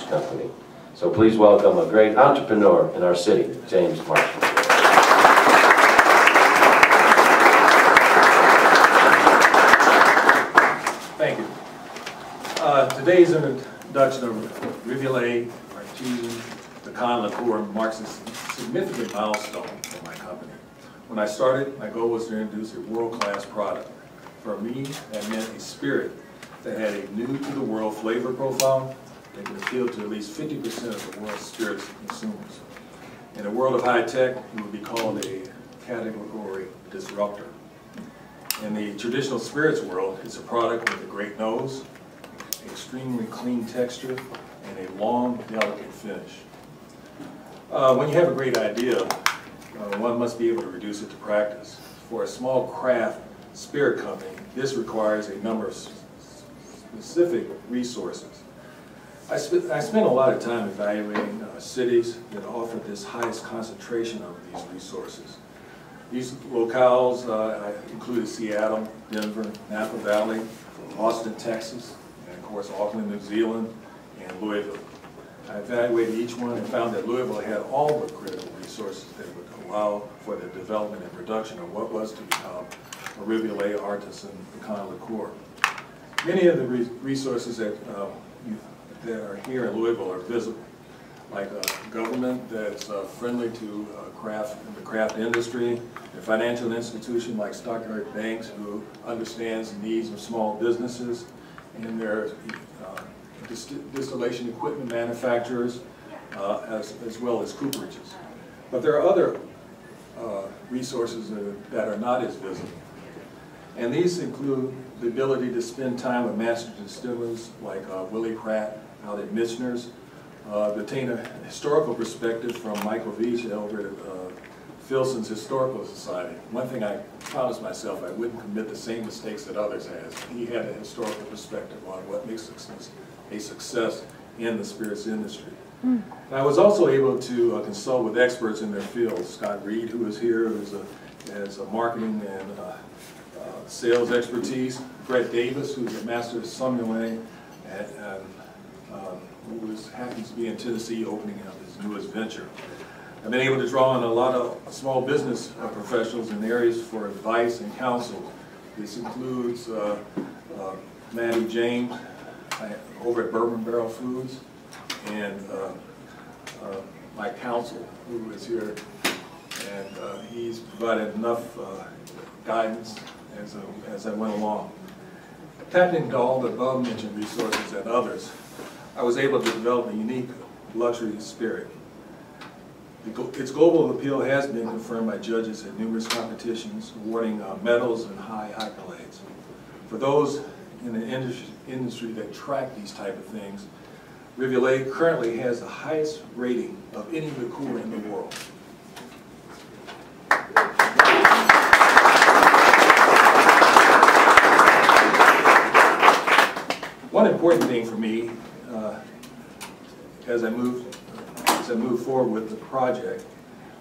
beverage company. So please welcome a great entrepreneur in our city, James Marshall. Thank you. Today's introduction of Rivulet Artisan Pecan Liqueur marks a significant milestone for my company. When I started, my goal was to introduce a world-class product. For me, that meant a spirit that had a new-to-the-world flavor profile that could appeal to at least 50% of the world's spirits consumers. In a world of high tech, it would be called a category disruptor. In the traditional spirits world, it's a product with a great nose, extremely clean texture, and a long, delicate finish. When you have a great idea, one must be able to reduce it to practice. For a small craft spirit company, this requires a number of specific resources. I spent a lot of time evaluating cities that offer this highest concentration of these resources. These locales included Seattle, Denver, Napa Valley, Austin, Texas, and of course Auckland, New Zealand, and Louisville. I evaluated each one and found that Louisville had all the critical resources that would allow for the development and production of what was to become a Rivulet Artisan Pecan Liqueur. Many of the resources that are here in Louisville are visible, like a government that's friendly to the craft industry, a financial institution like Stockyard Banks who understands the needs of small businesses, and their distillation equipment manufacturers, as well as cooperages. But there are other resources that are not as visible. And these include the ability to spend time with master distillers like Willie Pratt out at Michener's, obtain a historical perspective from Michael Veach over at Filson's Historical Society. One thing I promised myself, I wouldn't commit the same mistakes that others have. He had a historical perspective on what makes a success in the spirits industry. And I was also able to consult with experts in their field. Scott Reed, who is here, who has a marketing and sales expertise. Brett Davis, who's a master sommelier, who happens to be in Tennessee opening up his newest venture. I've been able to draw on a lot of small business professionals in areas for advice and counsel. This includes Matty James over at Bourbon Barrel Foods, and my counsel who is here, and he's provided enough guidance as I went along. Tapping into all the above-mentioned resources and others, I was able to develop a unique luxury spirit. Its global appeal has been confirmed by judges at numerous competitions, awarding medals and high accolades. For those in the industry that track these type of things, Rivulet currently has the highest rating of any liqueur in the world. One important thing for me as I moved forward with the project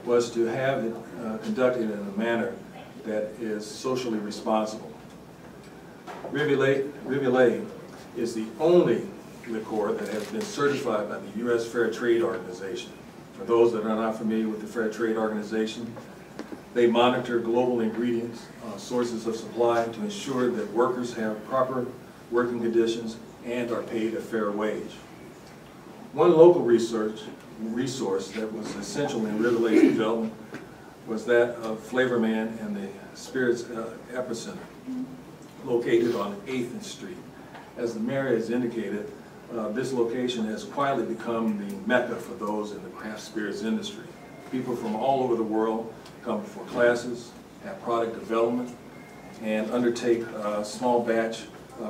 was to have it conducted in a manner that is socially responsible. Rivulet is the only liqueur that has been certified by the U.S. Fair Trade Organization. For those that are not familiar with the Fair Trade Organization, they monitor global ingredients, sources of supply to ensure that workers have proper working conditions and are paid a fair wage. One local resource that was essential in Rivulet's development was that of Flavorman and the Spirits Epicenter, located on 8th Street. As the mayor has indicated, this location has quietly become the mecca for those in the craft spirits industry. People from all over the world come for classes, have product development, and undertake small batch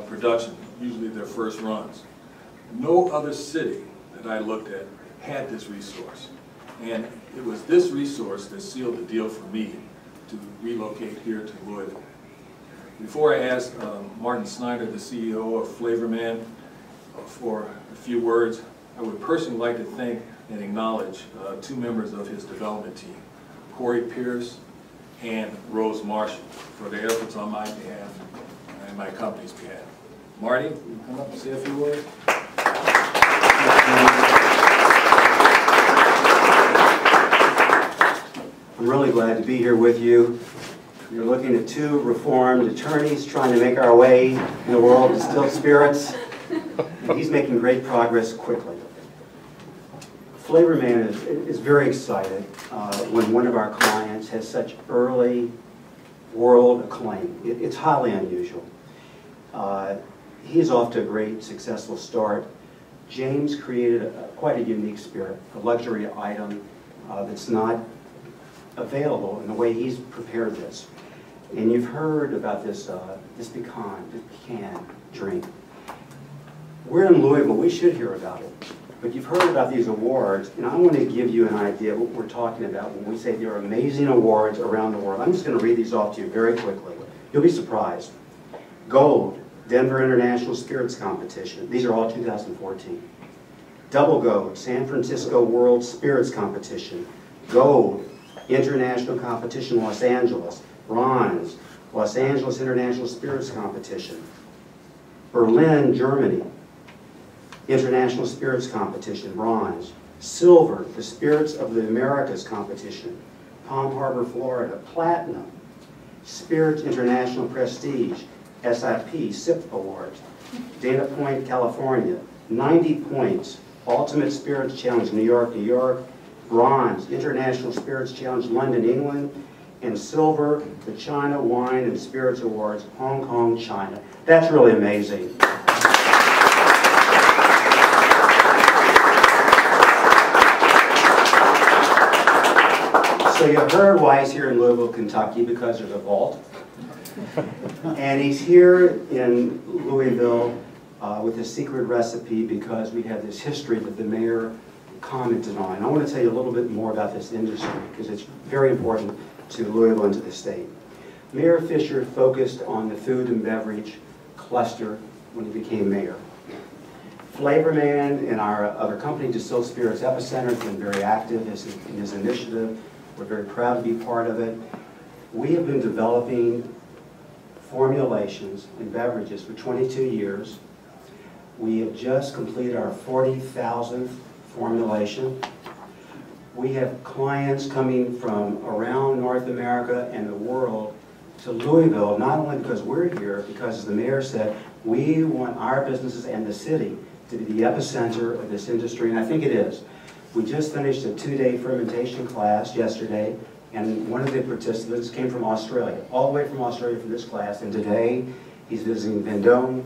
production, usually their first runs. No other city that I looked at had this resource, and it was this resource that sealed the deal for me to relocate here to Louisville. Before I ask Martin Snyder, the CEO of Flavorman, for a few words, I would personally like to thank and acknowledge two members of his development team, Corey Pierce and Rose Marshall, for their efforts on my behalf and my company's behalf. Marty, will you come up and say a few words? really glad to be here with you. You're looking at two reformed attorneys trying to make our way in the world of distilled spirits. And he's making great progress quickly. Flavor Man is very excited when one of our clients has such early world acclaim. It's highly unusual. He's off to a great, successful start. James created quite a unique spirit, a luxury item that's not available in the way he's prepared this. And you've heard about this pecan drink. We're in Louisville, we should hear about it. But you've heard about these awards, and I want to give you an idea of what we're talking about when we say there are amazing awards around the world. I'm just going to read these off to you very quickly. You'll be surprised. Gold, Denver International Spirits Competition. These are all 2014. Double Gold, San Francisco World Spirits Competition. Gold, International Competition, Los Angeles. Bronze, Los Angeles International Spirits Competition. Berlin, Germany, International Spirits Competition, bronze. Silver, the Spirits of the Americas Competition. Palm Harbor, Florida, platinum. Spirits International Prestige, SIP Awards. Dana Point, California, 90 points. Ultimate Spirits Challenge, New York, New York. Bronze, International Spirits Challenge, London, England. And silver, the China Wine and Spirits Awards, Hong Kong, China. That's really amazing. So you heard why he's here in Louisville, Kentucky, because there's a vault. And he's here in Louisville with a secret recipe because we have this history that the mayor commented on. And I want to tell you a little bit more about this industry because it's very important to Louisville and to the state. Mayor Fisher focused on the food and beverage cluster when he became mayor. Flavor Man and our other company, Distilled Spirits Epicenter, has been very active in his initiative. We're very proud to be part of it. We have been developing formulations and beverages for 22 years. We have just completed our 40,000th formulation. We have clients coming from around North America and the world to Louisville, not only because we're here, because as the mayor said, we want our businesses and the city to be the epicenter of this industry, and I think it is. We just finished a 2-day fermentation class yesterday, and one of the participants came from Australia, all the way from Australia for this class, and today he's visiting Vendôme,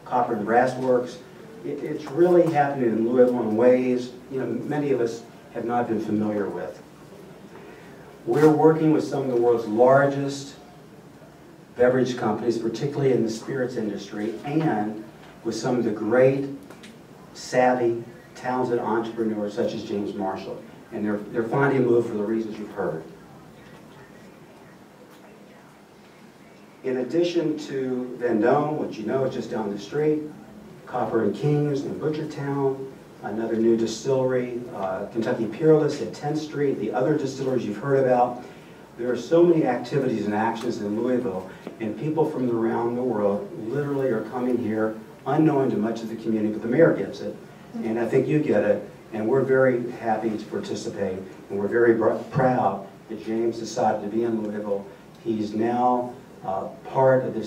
Copper and Brass Works. It's really happening in Louisville in ways many of us have not been familiar with. We're working with some of the world's largest beverage companies, particularly in the spirits industry, and with some of the great, savvy, talented entrepreneurs such as James Marshall. And they're finding a move for the reasons you've heard. In addition to Vendôme, which you know is just down the street, Copper and Kings in Butchertown, another new distillery, Kentucky Peerless at 10th Street, the other distilleries you've heard about. There are so many activities and actions in Louisville, and people from around the world literally are coming here unknown to much of the community, but the mayor gets it, and I think you get it, and we're very happy to participate, and we're very proud that James decided to be in Louisville. He's now part of this